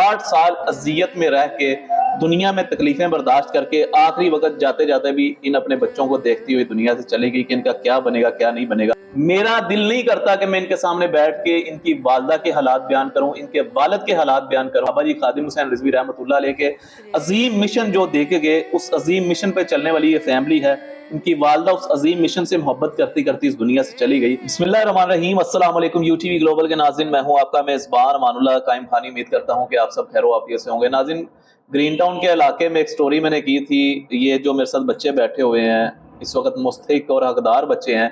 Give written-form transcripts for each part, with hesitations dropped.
8 साल अजियत में रह के दुनिया में तकलीफें बर्दाश्त करके आखिरी वक्त जाते जाते भी इन अपने बच्चों को देखती हुई दुनिया से चली गई कि इनका क्या बनेगा क्या नहीं बनेगा। मेरा दिल नहीं करता कि मैं इनके सामने बैठ के इनकी वालदा के हालात बयान करूं, इनके वालिद के हालात बयान करूं। बाबा जी खादिम हुसैन रिजवी रहमतुल्लाह अलैह के अजीम मिशन जो देखे गए, उस अजीम मिशन पे चलने वाली ये फैमिली है। इनकी वालदा उस अजीम मिशन से मोहब्बत करती करती इस दुनिया से चली गई। बिस्मिल्लाहिर्रहमानिर्रहीम, अस्सलाम वालेकुम यूटीवी ग्लोबल के नाज़रीन, मैं हूं आपका मेज़बान अमानुल्लाह कायम खानी। उम्मीद करता हूं कि आप सब खैर आफियत से होंगे। नाज़रीन, ग्रीन टाउन के इलाके में एक स्टोरी मैंने की थी। ये जो मेरे साथ बच्चे बैठे हुए हैं इस वक्त मुस्तहिक और हकदार बच्चे हैं।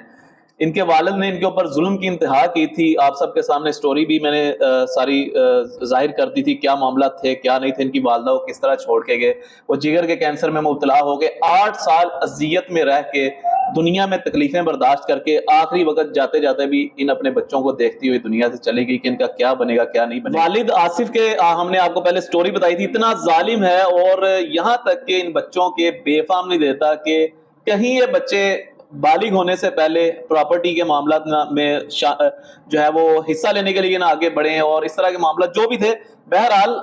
इनके वालिद ने इनके ऊपर जुल्म की इंतहा की थी। आप सबके सामने स्टोरी भी मैंने सारी जाहिर कर दी थी, क्या मामला थे क्या नहीं थे, इनकी वालदा को किस तरह छोड़ के गए। वो जिगर के कैंसर में मुब्तला हो गए। 8 साल अजियत में रह के दुनिया में तकलीफें बर्दाश्त करके आखिरी वक्त जाते जाते भी इन अपने बच्चों को देखती हुई दुनिया से चली गई कि इनका क्या बनेगा क्या नहीं बनेगा। वालिद आसिफ के हमने आपको पहले स्टोरी बताई थी, इतना जालिम है और यहाँ तक कि इन बच्चों के बेफाम नहीं देता कि कहीं ये बच्चे बालिग होने से पहले प्रॉपर्टी के मामला में जो है वो हिस्सा लेने के लिए ना आगे बढ़े हैं और इस तरह के मामला जो भी थे। बहरहाल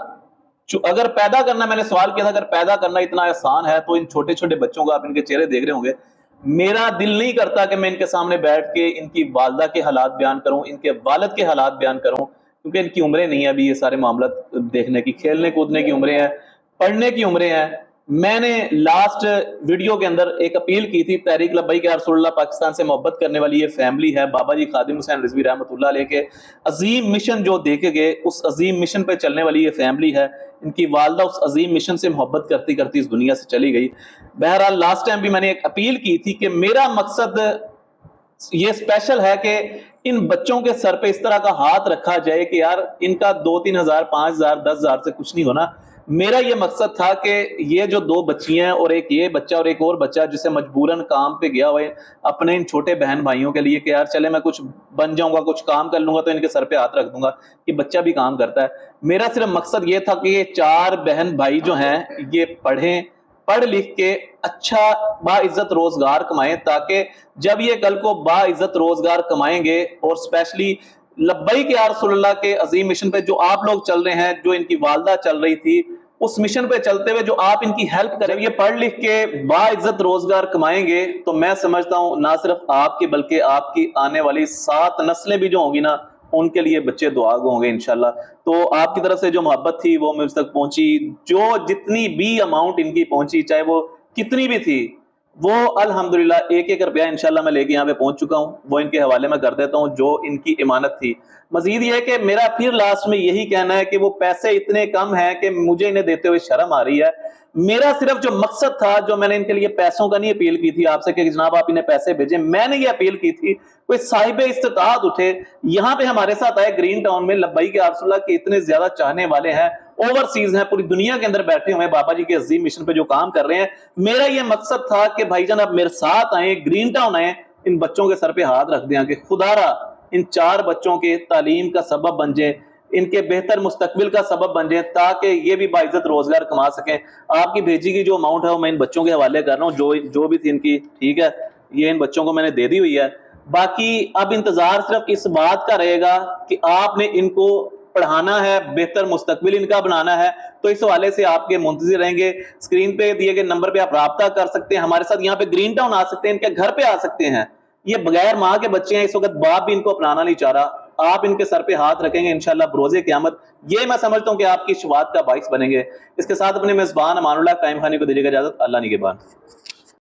अगर पैदा करना, मैंने सवाल किया था, अगर पैदा करना इतना आसान है तो इन छोटे छोटे बच्चों को आप इनके चेहरे देख रहे होंगे। मेरा दिल नहीं करता कि मैं इनके सामने बैठ के इनकी वालदा के हालात बयान करूं, इनके वालिद के हालात बयान करूं, क्योंकि इनकी उम्रें नहीं है अभी ये सारे मामला देखने की। खेलने कूदने की उम्रें हैं, पढ़ने की उम्रें हैं। मैंने लास्ट वीडियो के अंदर एक अपील की थी, तहरीक लब्बैक या रसूलुल्लाह पाकिस्तान से मोहब्बत करने वाली ये फैमिली है। बाबा जी खादिम हुसैन रिजवी रहमतुल्लाह अलैह के अजीम मिशन जो देखे गए, उस अजीम मिशन पे चलने वाली ये फैमिली है। इनकी वालदा उस अजीम मिशन से मोहब्बत करती करती इस दुनिया से चली गई। बहरहाल लास्ट टाइम भी मैंने एक अपील की थी कि मेरा मकसद ये स्पेशल है कि इन बच्चों के सर पे इस तरह का हाथ रखा जाए कि यार इनका 2-3 हजार 5 हजार 10 हजार से कुछ नहीं होना। मेरा ये मकसद था कि ये जो 2 बच्चियां हैं और एक ये बच्चा और एक और बच्चा जिसे मजबूरन काम पे गया हुआ है अपने इन छोटे बहन भाइयों के लिए कि यार चले मैं कुछ बन जाऊंगा, कुछ काम कर लूंगा तो इनके सर पे हाथ रख दूंगा कि बच्चा भी काम करता है। मेरा सिर्फ मकसद ये था कि ये 4 बहन भाई जो हैं ये पढ़ें, पढ़ लिख के अच्छा बाइज्जत रोजगार कमाएं, ताकि जब ये कल को बाइज्जत रोजगार कमाएंगे और स्पेशली लब्बैक या रसूलुल्लाह के अजीम मिशन पे जो आप लोग चल रहे हैं, जो इनकी वालदा चल रही थी, उस मिशन पे चलते हुए जो आप इनकी हेल्प करें, ये पढ़ लिख के बाइज्जत रोजगार कमाएंगे तो मैं समझता हूं ना सिर्फ आपके बल्कि आपकी आने वाली 7 नस्लें भी जो होंगी ना उनके लिए बच्चे दुआ होंगे इंशाल्लाह। तो आपकी तरफ से जो मोहब्बत थी वो मुझ तक पहुंची, जो जितनी भी अमाउंट इनकी पहुंची चाहे वो कितनी भी थी, वो अल्हम्दुलिल्लाह एक रुपया इंशाल्लाह मैं लेके यहाँ पे पहुंच चुका हूँ। वो इनके हवाले में कर देता हूँ जो इनकी इमानत थी। मजीद ये है कि मेरा फिर लास्ट में यही कहना है कि वो पैसे इतने कम हैं कि मुझे इन्हें देते हुए शर्म आ रही है। मेरा सिर्फ जो मकसद था, जो मैंने इनके लिए पैसों का नहीं अपील की थी आपसे कि जनाब आप इन्हें पैसे भेजें, मैंने ये अपील की थी कोई साहिब इस्तिताअत उठे, यहाँ पे हमारे साथ आए ग्रीन टाउन में। लब्बैक या रसूलुल्लाह के इतने ज्यादा चाहने वाले हैं, ओवरसीज हैं, पूरी दुनिया के अंदर बैठे हुए हैं, बाबा जी के अजीम मिशन पे जो काम कर रहे हैं। मेरा ये मकसद था कि भाईजान आप मेरे साथ आए, ग्रीन टाउन आए, इन बच्चों के सर पे हाथ रख दें कि खुदारा इन 4 बच्चों के तालीम का सबब बन जाए, इनके बेहतर मुस्तकबिल का सबब बन जाए, ताकि ये भी बाइज्जत रोजगार कमा सकें। आपकी भेजी की जो अमाउंट है वो मैं इन बच्चों के हवाले कर रहा हूँ, जो भी थी इनकी, ठीक है, ये इन बच्चों को मैंने दे दी हुई है। बाकी अब इंतजार सिर्फ इस बात का रहेगा कि आपने इनको पढ़ाना है, बेहतर मुस्तकबिल इनका बनाना है। तो इस हवाले से आपके मुंतजिर रहेंगे। स्क्रीन पे दिए गए नंबर पे आप राब्ता कर सकते हैं, हमारे साथ यहाँ पे ग्रीन टाउन आ सकते हैं, इनके घर पे आ सकते हैं। ये बगैर माँ के बच्चे हैं, इस वक्त बाप भी इनको अपनाना नहीं चाह रहा। आप इनके सर पे हाथ रखेंगे इंशाल्लाह बरोज़े क़यामत, ये मैं समझता हूँ कि आपकी शुफात का बाइस बनेंगे। इसके साथ अपने मेज़बान अमानुल्लाह कायम खानी को दीजिएगा इजाजत। अल्लाह निगहबान।